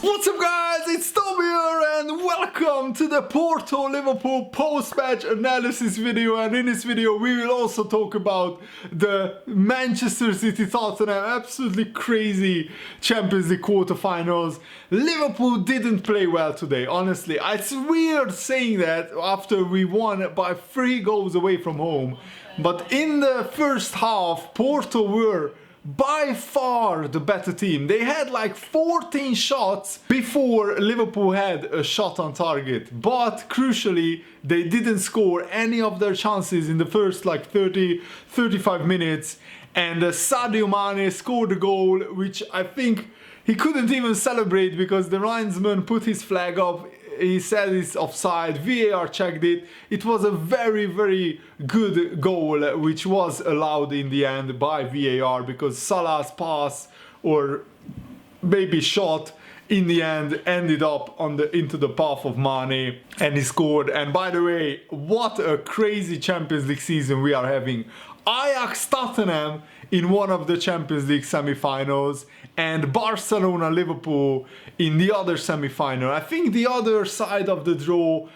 What's up guys, it's Tom here and welcome to the Porto Liverpool post-match analysis video, and in this video we will also talk about the Manchester City Tottenham absolutely crazy Champions League quarterfinals. Liverpool didn't play well today, honestly. It's weird saying that after we won by 3 goals away from home, but in the first half Porto were by far the better team. They had like 14 shots before Liverpool had a shot on target, but crucially they didn't score any of their chances in the first like 30-35 minutes, and Sadio Mane scored a goal which I think he couldn't even celebrate because the linesman put his flag up. He said it's offside, VAR checked it. It was a very good goal which was allowed in the end by VAR because Salah's pass or maybe shot in the end ended up on into the path of Mane and he scored. And by the way, what a crazy Champions League season we are having. Ajax Tottenham in one of the Champions League semi-finals and Barcelona Liverpool in the other semi-final. I think the other side of the draw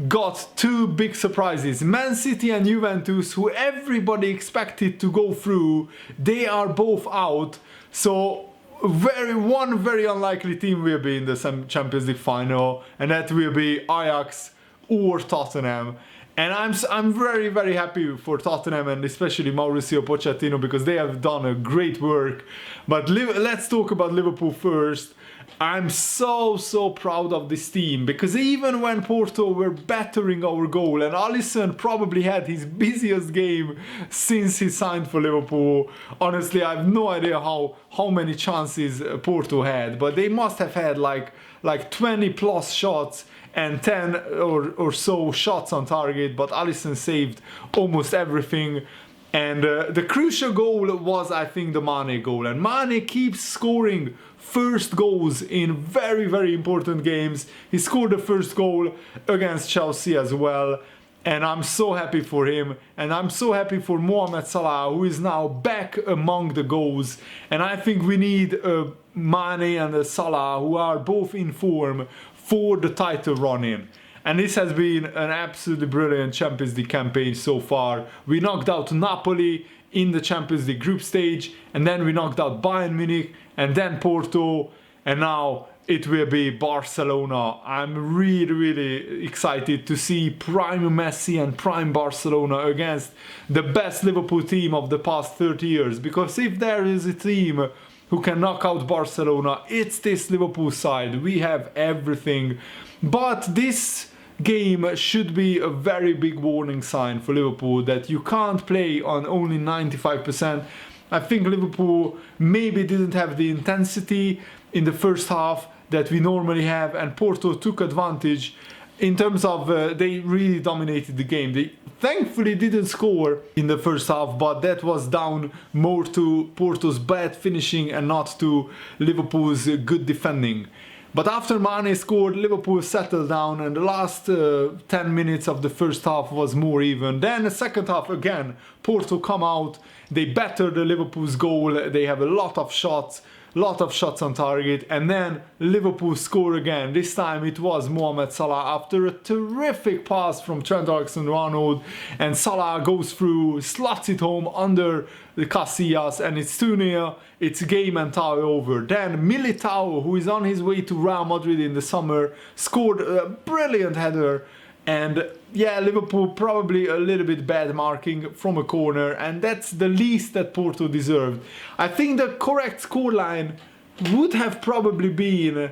got 2 big surprises. Man City and Juventus, who everybody expected to go through, they are both out. So one very unlikely team will be in the Champions League final, and that will be Ajax or Tottenham. And I'm very happy for Tottenham and especially Mauricio Pochettino because they have done a great work. But let's talk about Liverpool first. I'm so proud of this team because even when Porto were battering our goal and Alisson probably had his busiest game since he signed for Liverpool. Honestly, I have no idea how many chances Porto had, but they must have had like 20 plus shots and 10 or so shots on target, but Alisson saved almost everything. And the crucial goal was, I think, the Mane goal. And Mane keeps scoring first goals in very important games. He scored the first goal against Chelsea as well. And I'm so happy for him. And I'm so happy for Mohamed Salah, who is now back among the goals. And I think we need Mane and Salah, who are both in form for the title run-in. And this has been an absolutely brilliant Champions League campaign so far. We knocked out Napoli in the Champions League group stage, and then we knocked out Bayern Munich, and then Porto, and now it will be Barcelona. I'm really excited to see prime Messi and prime Barcelona against the best Liverpool team of the past 30 years. Because if there is a team who can knock out Barcelona, it's this Liverpool side. We have everything. But this game should be a very big warning sign for Liverpool that you can't play on only 95%. I think Liverpool maybe didn't have the intensity in the first half that we normally have, and Porto took advantage in terms of they really dominated the game. They thankfully didn't score in the first half, but that was down more to Porto's bad finishing and not to Liverpool's good defending. But after Mane scored, Liverpool settled down, and the last 10 minutes of the first half was more even. Then the second half again, Porto come out, they battered the Liverpool's goal, they have a lot of shots on target, and then Liverpool score again. This time it was Mohamed Salah after a terrific pass from Trent Alexander-Arnold, and Salah goes through, slots it home under the Casillas, and it's 2-0. It's game and tie over. Then Militao, who is on his way to Real Madrid in the summer, scored a brilliant header. And yeah, Liverpool probably a little bit bad marking from a corner, and that's the least that Porto deserved. I think the correct scoreline would have probably been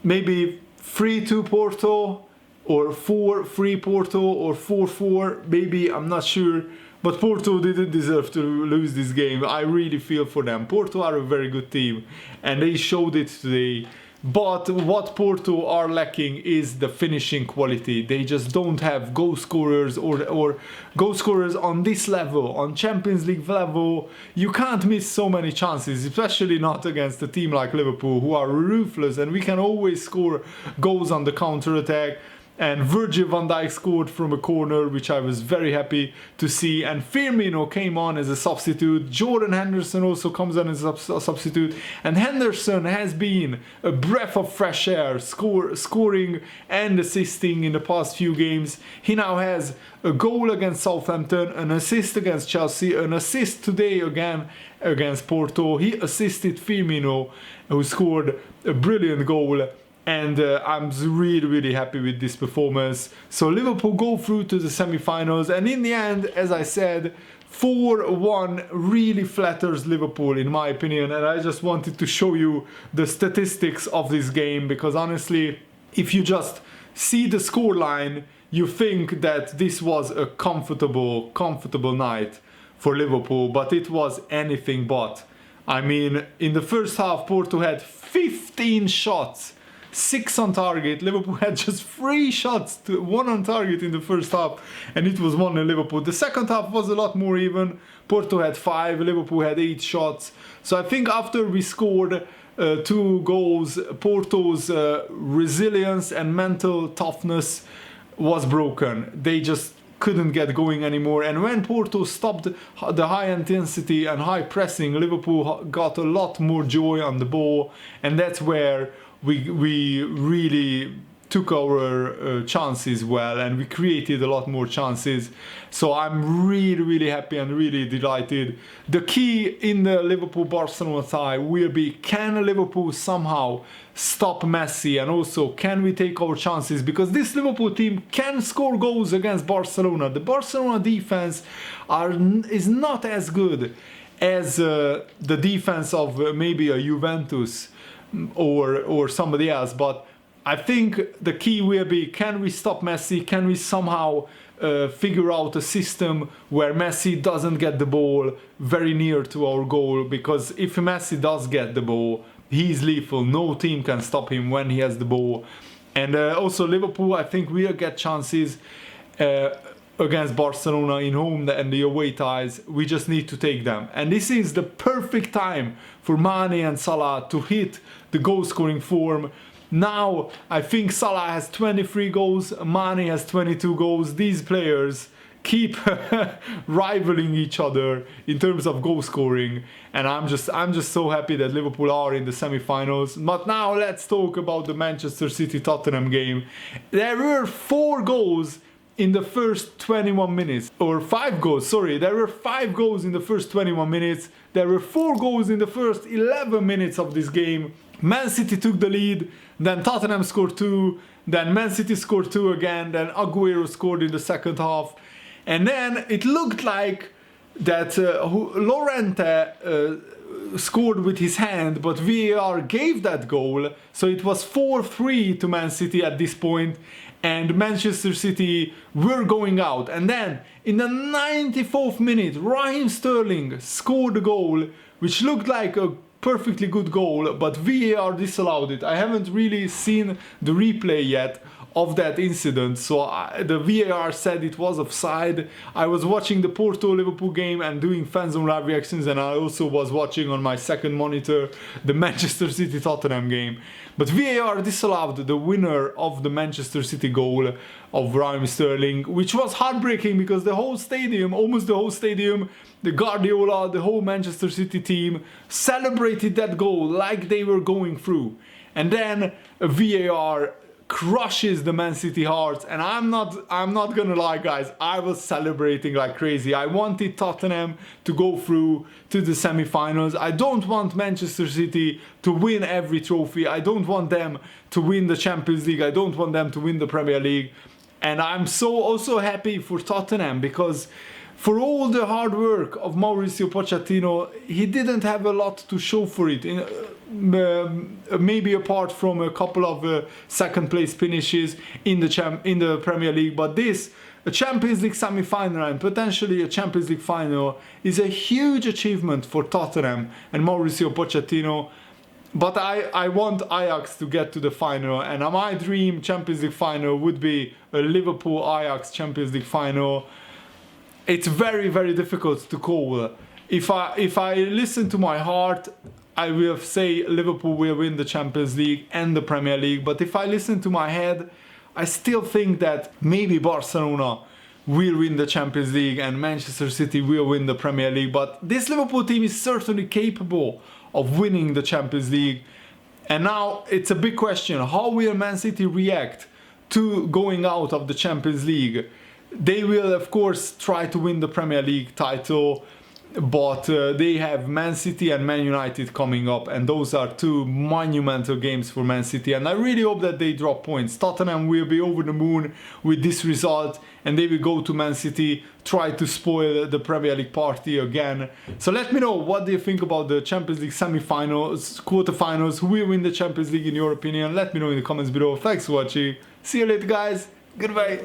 maybe 3-2 Porto, or 4-3 Porto, or 4-4 maybe, I'm not sure. But Porto didn't deserve to lose this game. I really feel for them. Porto are a very good team, and they showed it today. But what Porto are lacking is the finishing quality. They just don't have goal scorers or goal scorers on this level, on Champions League level. You can't miss so many chances, especially not against a team like Liverpool, who are ruthless, and we can always score goals on the counter-attack. and Virgil van Dijk scored from a corner, which I was very happy to see, and Firmino came on as a substitute. Jordan Henderson also comes on as a substitute, and Henderson has been a breath of fresh air, scoring and assisting in the past few games. He now has a goal against Southampton, an assist against Chelsea, an assist today again against Porto. He assisted Firmino, who scored a brilliant goal. And I'm really happy with this performance. So Liverpool go through to the semi-finals, and in the end, as I said, 4-1 really flatters Liverpool in my opinion. And I just wanted to show you the statistics of this game, because honestly, if you just see the scoreline, you think that this was a comfortable night for Liverpool, but it was anything but. I mean, in the first half, Porto had 15 shots. 6 on target. Liverpool had just 3 shots, 1 on target in the first half, and it was 1-0 Liverpool. The second half was a lot more even. Porto had 5, Liverpool had 8 shots. So I think after we scored 2 goals, Porto's resilience and mental toughness was broken. They just couldn't get going anymore, and when Porto stopped the high intensity and high pressing, Liverpool got a lot more joy on the ball, and that's where we really took our chances well, and we created a lot more chances. So I'm really happy and really delighted. The key in the Liverpool-Barcelona tie will be, can Liverpool somehow stop Messi, and also can we take our chances, because this Liverpool team can score goals against Barcelona. The Barcelona defense is not as good as the defense of maybe a Juventus or somebody else, but I think the key will be, can we stop Messi? Can we somehow figure out a system where Messi doesn't get the ball very near to our goal? Because if Messi does get the ball, he's lethal. No team can stop him when he has the ball. And also Liverpool, I think we'll get chances against Barcelona in home and the away ties. We just need to take them. And this is the perfect time for Mane and Salah to hit the goal scoring form. Now I think Salah has 23 goals, Mane has 22 goals. These players keep rivaling each other in terms of goal scoring, and I'm just so happy that Liverpool are in the semi-finals. But now let's talk about the Manchester City Tottenham game. There were 4 goals in the first 21 minutes, or 5 goals, sorry. There were 5 goals in the first 21 minutes. There were 4 goals in the first 11 minutes of this game. Man City took the lead, then Tottenham scored 2, then Man City scored 2 again, then Aguero scored in the second half. And then it looked like that Llorente scored with his hand, but VAR gave that goal, so it was 4-3 to Man City at this point, and Manchester City were going out. And then in the 94th minute, Raheem Sterling scored a goal which looked like a perfectly good goal, but VAR disallowed it. I haven't really seen the replay yet of that incident, so the VAR said it was offside. I was watching the Porto-Liverpool game and doing Fanzone live reactions, and I also was watching on my second monitor the Manchester City-Tottenham game. But VAR disallowed the winner of the Manchester City goal of Raheem Sterling, which was heartbreaking because the whole stadium, almost the whole stadium, the Guardiola, the whole Manchester City team celebrated that goal like they were going through. And then VAR crushes the Man City hearts, and I'm not gonna lie guys, I was celebrating like crazy. I wanted Tottenham to go through to the semi-finals. I don't want Manchester City to win every trophy. I don't want them to win the Champions League. I don't want them to win the Premier League. And I'm so also happy for Tottenham, because for all the hard work of Mauricio Pochettino, he didn't have a lot to show for it. Maybe apart from a couple of second place finishes in the Premier League, but this, a Champions League semi-final and potentially a Champions League final, is a huge achievement for Tottenham and Mauricio Pochettino. But I want Ajax to get to the final, and my dream Champions League final would be a Liverpool-Ajax Champions League final. It's very, very difficult to call. If I listen to my heart, I will say Liverpool will win the Champions League and the Premier League. But if I listen to my head, I still think that maybe Barcelona will win the Champions League and Manchester City will win the Premier League, but this Liverpool team is certainly capable of winning the Champions League. And now it's a big question, how will Man City react to going out of the Champions League? They will of course try to win the Premier League title, but they have Man City and Man United coming up, and those are two monumental games for Man City, and I really hope that they drop points. Tottenham will be over the moon with this result, and they will go to Man City, try to spoil the Premier League party again. So let me know, what do you think about the Champions League semi-finals, quarter-finals? Who will win the Champions League in your opinion? Let me know in the comments below. Thanks for watching. See you later guys. Goodbye.